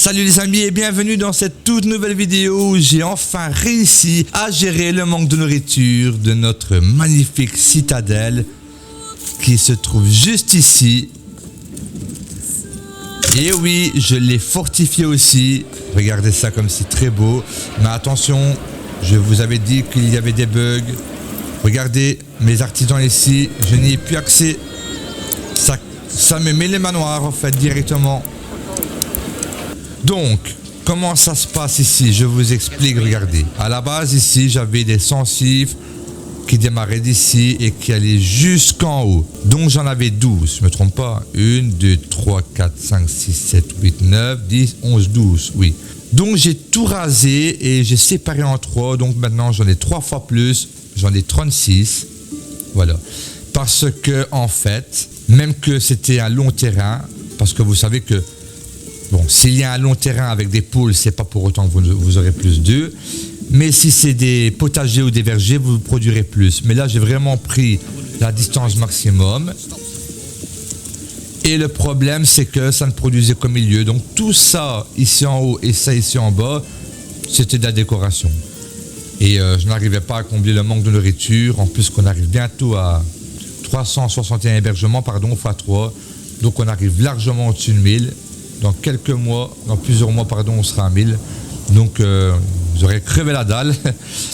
Salut les amis et bienvenue dans cette toute nouvelle vidéo où j'ai enfin réussi à gérer le manque de nourriture de notre magnifique citadelle qui se trouve juste ici. Et oui, je l'ai fortifié aussi. Regardez ça comme c'est très beau. Mais attention, je vous avais dit qu'il y avait des bugs. Regardez mes artisans ici, je n'y ai plus accès. Ça me met les manoirs en fait directement. Donc, comment ça se passe ici? Je vous explique, regardez. À la base ici, j'avais des sensifs qui démarraient d'ici et qui allaient jusqu'en haut. Donc j'en avais 12, je ne me trompe pas. 1, 2, 3, 4, 5, 6, 7, 8, 9, 10, 11, 12, oui. Donc j'ai tout rasé et j'ai séparé en 3. Donc maintenant j'en ai 3 fois plus. J'en ai 36. Voilà. Parce que en fait, même que c'était un long terrain, parce que vous savez que bon, s'il y a un long terrain avec des poules, c'est pas pour autant que vous aurez plus d'œufs. Mais si c'est des potagers ou des vergers, vous produirez plus. Mais là, j'ai vraiment pris la distance maximum. Et le problème, c'est que ça ne produisait qu'au milieu. Donc tout ça ici en haut et ça ici en bas, c'était de la décoration. Et je n'arrivais pas à combler le manque de nourriture. En plus qu'on arrive bientôt à 361 hébergements, pardon, x3. Donc on arrive largement au-dessus de 1000. Dans quelques mois, dans plusieurs mois, pardon, on sera à 1000. Donc, j'aurais crevé la dalle.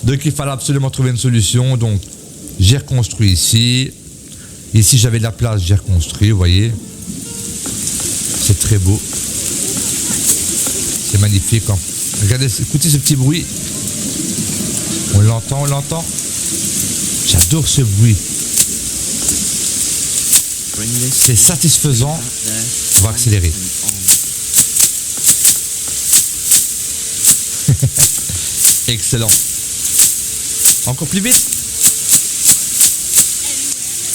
Donc, il fallait absolument trouver une solution. Donc, j'ai reconstruit ici. Ici, j'avais de la place, j'ai reconstruit, vous voyez. C'est très beau. C'est magnifique. Regardez, écoutez ce petit bruit. On l'entend, on l'entend. J'adore ce bruit. C'est satisfaisant. On va accélérer. Excellent. Encore plus vite.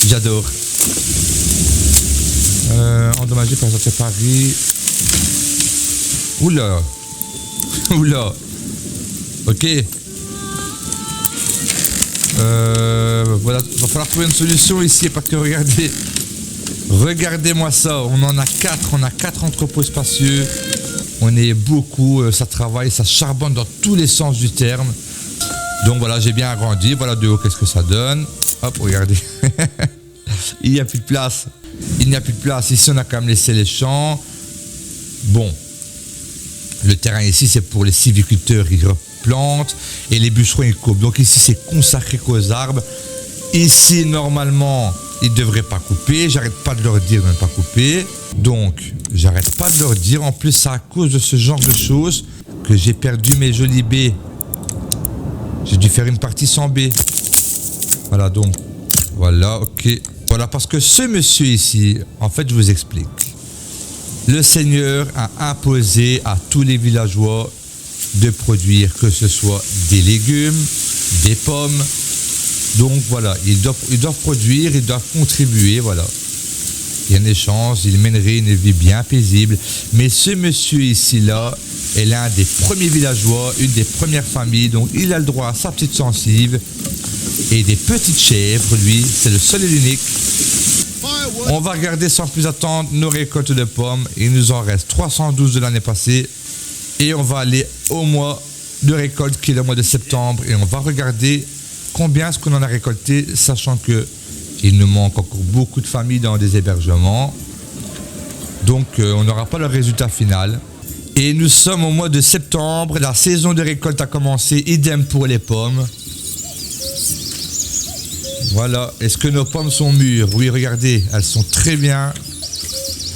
J'adore. Endommagé par exemple Paris. Oula. Oula. Ok. Voilà, il va falloir trouver une solution ici parce que regardez. Regardez-moi ça. On en a 4. On a 4 entrepôts spacieux. On est beaucoup, ça travaille, ça charbonne dans tous les sens du terme. Donc voilà, j'ai bien agrandi. Voilà de haut, qu'est-ce que ça donne. Hop, regardez. Il n'y a plus de place. Il n'y a plus de place. Ici, on a quand même laissé les champs. Bon. Le terrain ici, c'est pour les sylviculteurs, ils replantent. Et les bûcherons, ils coupent. Donc ici, c'est consacré qu'aux arbres. Ici, normalement, ils ne devraient pas couper. J'arrête pas de leur dire de ne pas couper. Donc, j'arrête pas de leur dire. En plus, c'est à cause de ce genre de choses que j'ai perdu mes jolies baies. J'ai dû faire une partie sans baies. Voilà, donc, voilà, ok. Voilà, parce que ce monsieur ici, en fait, je vous explique. Le Seigneur a imposé à tous les villageois de produire que ce soit des légumes, des pommes. Donc voilà, ils doivent produire, ils doivent contribuer, voilà. Et en échange, il mènerait une vie bien paisible. Mais ce monsieur ici-là est l'un des premiers villageois, une des premières familles. Donc il a le droit à sa petite sensive et des petites chèvres, lui. C'est le seul et l'unique. On va regarder sans plus attendre nos récoltes de pommes. Il nous en reste 312 de l'année passée. Et on va aller au mois de récolte qui est le mois de septembre. Et on va regarder combien est-ce qu'on en a récolté, sachant que il nous manque encore beaucoup de familles dans des hébergements. Donc on n'aura pas le résultat final. Et nous sommes au mois de septembre. La saison de récolte a commencé. Idem pour les pommes. Voilà. Est-ce que nos pommes sont mûres? Oui, regardez. Elles sont très bien.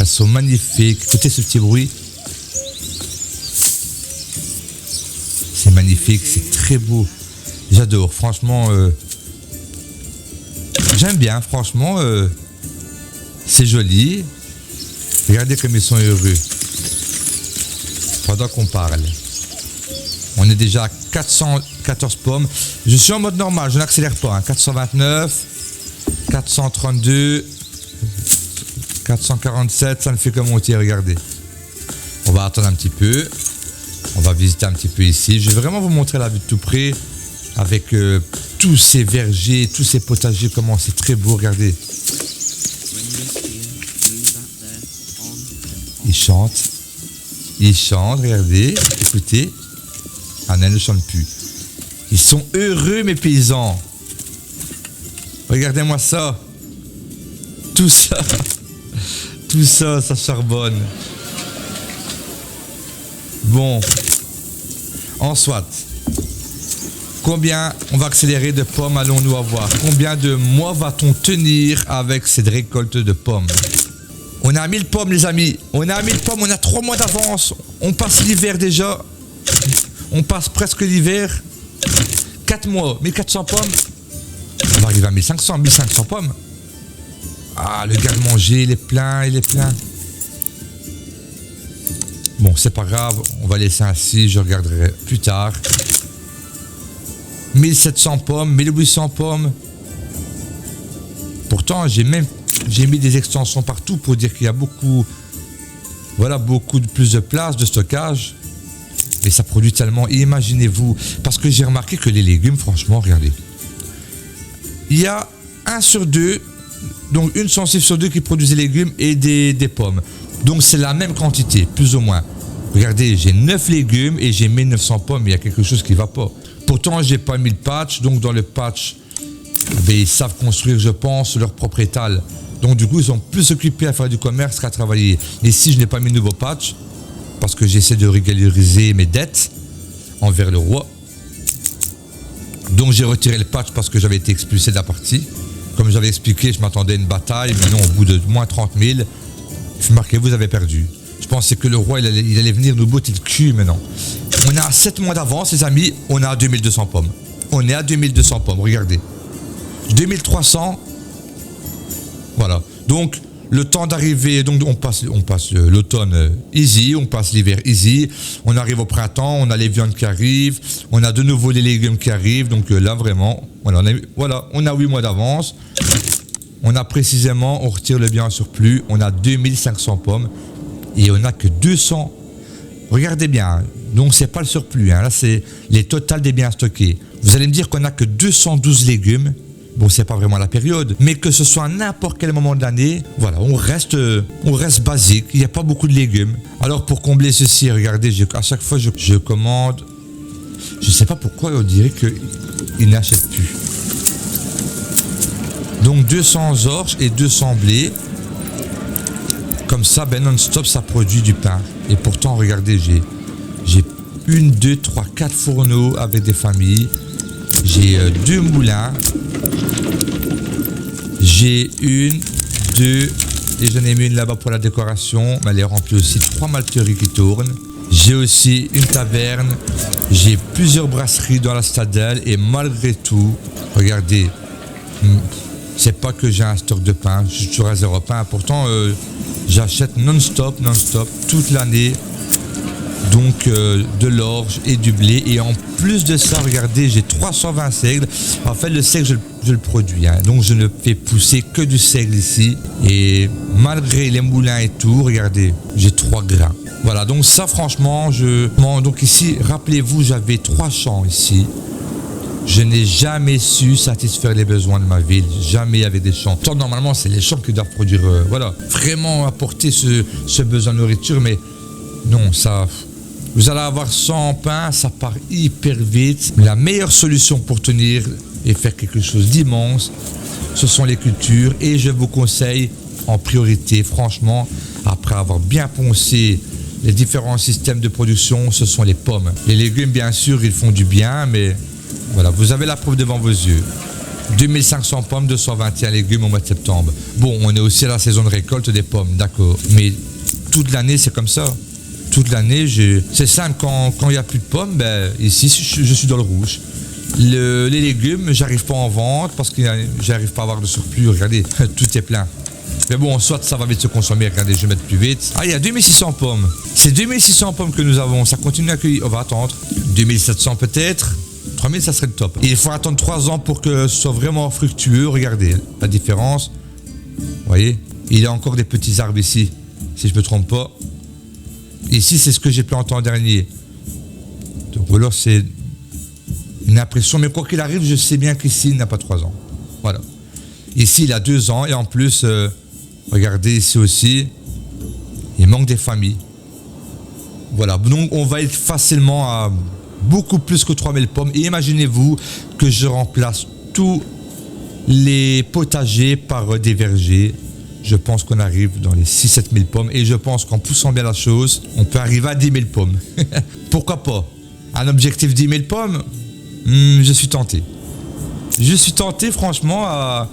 Elles sont magnifiques. Écoutez ce petit bruit. C'est magnifique. C'est très beau. J'adore. Franchement... j'aime bien, franchement, c'est joli. Regardez comme ils sont heureux. Pendant qu'on parle. On est déjà à 414 pommes. Je suis en mode normal, je n'accélère pas. 429, 432, 447, ça ne fait que monter, regardez. On va attendre un petit peu. On va visiter un petit peu ici. Je vais vraiment vous montrer la vue de tout près. Avec tous ces vergers, tous ces potagers, comment c'est très beau, regardez. Ils chantent. Ils chantent, regardez, écoutez. Ah non, ils ne chantent plus. Ils sont heureux, mes paysans. Regardez-moi ça. Tout ça. Tout ça, ça charbonne. Bon. En soit. Combien on va accélérer de pommes allons-nous avoir? Combien de mois va-t-on tenir avec cette récolte de pommes? On a 1000 pommes, les amis. On a 1000 pommes, on a 3 mois d'avance. On passe l'hiver déjà. On passe presque l'hiver. 4 mois, 1400 pommes. On va arriver à 1500, 1500 pommes. Ah, le garde-manger, il est plein, il est plein. Bon, c'est pas grave, on va laisser ainsi, je regarderai plus tard. 1700 pommes, 1800 pommes. Pourtant, j'ai mis des extensions partout pour dire qu'il y a beaucoup, voilà, beaucoup de plus de place de stockage. Et ça produit tellement, imaginez-vous, parce que j'ai remarqué que les légumes, franchement, regardez. Il y a 1 sur 2, donc une sensible sur 2 qui produisent des légumes et des pommes. Donc c'est la même quantité, plus ou moins. Regardez, j'ai 9 légumes et j'ai 1900 pommes, il y a quelque chose qui ne va pas. Pourtant, je n'ai pas mis le patch, donc dans le patch, ils savent construire, je pense, leur propre étal. Donc du coup, ils sont plus occupés à faire du commerce qu'à travailler. Et si je n'ai pas mis de nouveau patch, parce que j'essaie de régulariser mes dettes envers le roi. Donc j'ai retiré le patch parce que j'avais été expulsé de la partie. Comme j'avais expliqué, je m'attendais à une bataille, mais non, au bout de moins 30 000, je me marquais, vous avez perdu. Je pensais que le roi, il allait venir nous botter le cul, mais non. On a 7 mois d'avance, les amis, on est à 2200 pommes. On est à 2200 pommes, regardez. 2300, voilà. Donc, le temps d'arriver, donc on passe l'automne easy, on passe l'hiver easy, on arrive au printemps, on a les viandes qui arrivent, on a de nouveau les légumes qui arrivent, donc là vraiment, voilà, on a 8 mois d'avance, on a précisément, on retire le bien en surplus, on a 2500 pommes et on n'a que 200, regardez bien, donc c'est pas le surplus, hein, là c'est les totales des biens stockés. Vous allez me dire qu'on n'a que 212 légumes. Bon, c'est pas vraiment la période, mais que ce soit à n'importe quel moment de l'année, voilà, on reste basique, il n'y a pas beaucoup de légumes. Alors pour combler ceci, regardez, à chaque fois je commande, je sais pas pourquoi on dirait qu'ils n'achètent plus. Donc 200 orges et 200 blés, comme ça, ben non-stop, ça produit du pain. Et pourtant, regardez, j'ai 1, 2, 3, 4 fourneaux avec des familles, j'ai 2 moulins. J'ai 1, 2, et j'en ai mis une là-bas pour la décoration, mais elle est remplie aussi de 3 malteries qui tournent. J'ai aussi une taverne, j'ai plusieurs brasseries dans la Stadelle, et malgré tout, regardez, c'est pas que j'ai un stock de pain, je suis toujours à 0 pain, pourtant j'achète non-stop, toute l'année. Donc de l'orge et du blé, et en plus de ça, regardez, j'ai 320 seigles. En fait, le seigle, je le produis, hein. Donc je ne fais pousser que du seigle ici, et malgré les moulins et tout, regardez, j'ai 3 grains. Voilà, donc ça franchement, donc ici, rappelez-vous, j'avais 3 champs ici. Je n'ai jamais su satisfaire les besoins de ma ville, jamais avec des champs. Tant normalement, c'est les champs qui doivent produire, voilà, vraiment apporter ce besoin de nourriture, mais non, ça... Vous allez avoir 100 pains, ça part hyper vite. La meilleure solution pour tenir et faire quelque chose d'immense, ce sont les cultures. Et je vous conseille en priorité, franchement, après avoir bien poncé les différents systèmes de production, ce sont les pommes. Les légumes, bien sûr, ils font du bien, mais voilà, vous avez la preuve devant vos yeux. 2500 pommes, 221 légumes au mois de septembre. Bon, on est aussi à la saison de récolte des pommes, d'accord. Mais toute l'année, c'est comme ça. Toute l'année, c'est simple, quand il n'y a plus de pommes, ben, ici, je suis dans le rouge. Les légumes, j'arrive pas à en vendre parce que j'arrive pas à avoir de surplus. Regardez, tout est plein. Mais bon, soit ça va vite se consommer, regardez, je vais mettre plus vite. Ah, il y a 2600 pommes. C'est 2600 pommes que nous avons, ça continue à accueillir. On va attendre. 2700 peut-être. 3000, ça serait le top. Il faut attendre 3 ans pour que ce soit vraiment fructueux. Regardez la différence. Vous voyez, il y a encore des petits arbres ici, si je ne me trompe pas. Ici, c'est ce que j'ai planté en dernier. Donc, alors, c'est une impression. Mais quoi qu'il arrive, je sais bien qu'ici, il n'a pas 3 ans. Voilà. Ici, il a 2 ans. Et en plus, regardez ici aussi, il manque des familles. Voilà, donc on va être facilement à beaucoup plus que 3000 pommes. Et imaginez-vous que je remplace tous les potagers par des vergers. Je pense qu'on arrive dans les 6-7 000 pommes. Et je pense qu'en poussant bien la chose, on peut arriver à 10 000 pommes. Pourquoi pas? Un objectif 10 000 pommes, je suis tenté. Je suis tenté franchement à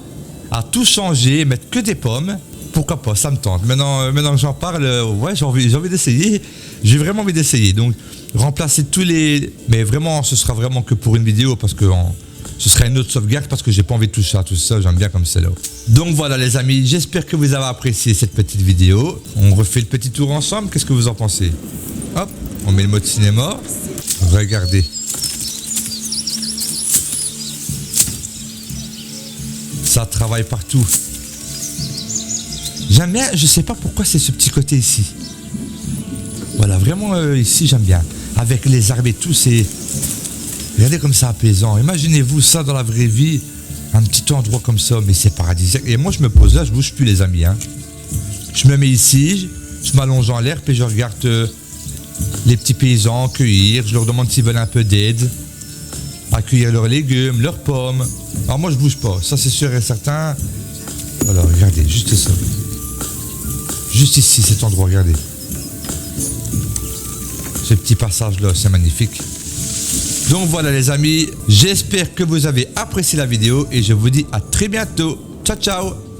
tout changer, mettre que des pommes. Pourquoi pas, ça me tente. Maintenant que j'en parle, ouais, j'ai envie d'essayer. J'ai vraiment envie d'essayer. Donc, remplacer tous les... Mais vraiment, ce sera vraiment que pour une vidéo parce que ce sera une autre sauvegarde parce que j'ai pas envie de toucher à tout ça. J'aime bien comme c'est là. Donc voilà les amis, j'espère que vous avez apprécié cette petite vidéo. On refait le petit tour ensemble. Qu'est-ce que vous en pensez? Hop, on met le mode cinéma. Regardez. Ça travaille partout. J'aime bien, je sais pas pourquoi c'est ce petit côté ici. Voilà, vraiment ici j'aime bien. Avec les arbres et tout, c'est... Regardez comme c'est apaisant. Imaginez-vous ça dans la vraie vie. Un petit endroit comme ça, mais c'est paradisiaque. Et moi je me pose là, je bouge plus les amis. Hein. Je me mets ici, je m'allonge en l'air, puis je regarde les petits paysans cueillir. Je leur demande s'ils veulent un peu d'aide. À cueillir leurs légumes, leurs pommes. Alors moi je bouge pas, ça c'est sûr et certain. Voilà, regardez, juste ça. Juste ici, cet endroit, regardez. Ce petit passage-là, c'est magnifique. Donc voilà les amis, j'espère que vous avez apprécié la vidéo et je vous dis à très bientôt. Ciao, ciao!